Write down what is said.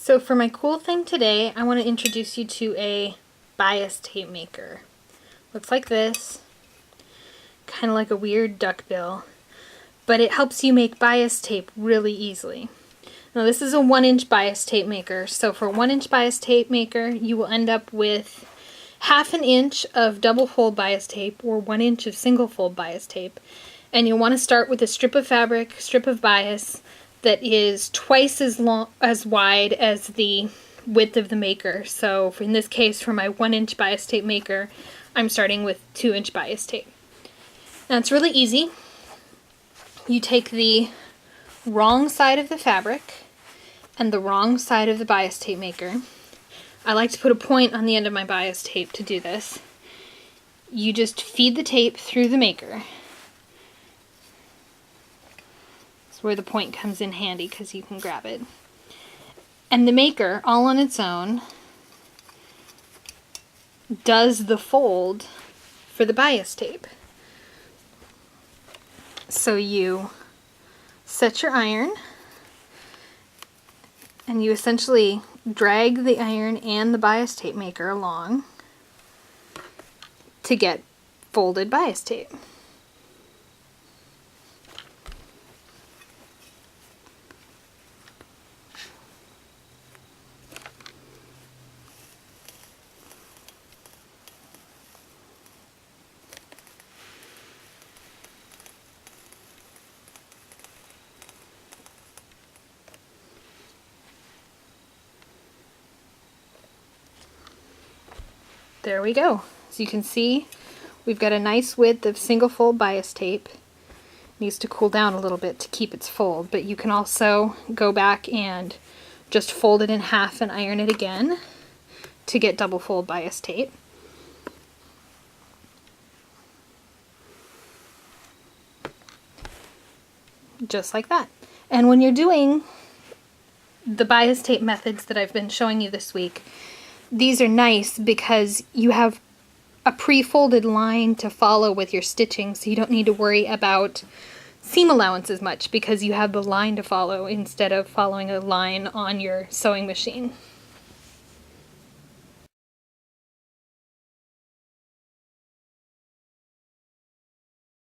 So for my cool thing today, I want to introduce you to a bias tape maker. Looks like this, kind of like a weird duckbill, but it helps you make bias tape really easily. Now this is a 1-inch bias tape maker, so for a 1-inch bias tape maker you will end up with 1/2 inch of double fold bias tape or 1 inch of single fold bias tape. And you'll want to start with a strip of fabric, strip of bias, that is twice as wide as the width of the maker. So in this case, for my 1-inch bias tape maker, I'm starting with 2-inch bias tape. Now it's really easy. You take the wrong side of the fabric and the wrong side of the bias tape maker. I like to put a point on the end of my bias tape to do this. You just feed the tape through the maker. That's where the point comes in handy because you can grab it. And the maker, all on its own, does the fold for the bias tape. So you set your iron and you essentially drag the iron and the bias tape maker along to get folded bias tape. There we go. As you can see, we've got a nice width of single fold bias tape. It needs to cool down a little bit to keep its fold, but you can also go back and just fold it in half and iron it again to get double fold bias tape. Just like that. And when you're doing the bias tape methods that I've been showing you this week, these are nice because you have a pre-folded line to follow with your stitching, so you don't need to worry about seam allowance as much because you have the line to follow instead of following a line on your sewing machine.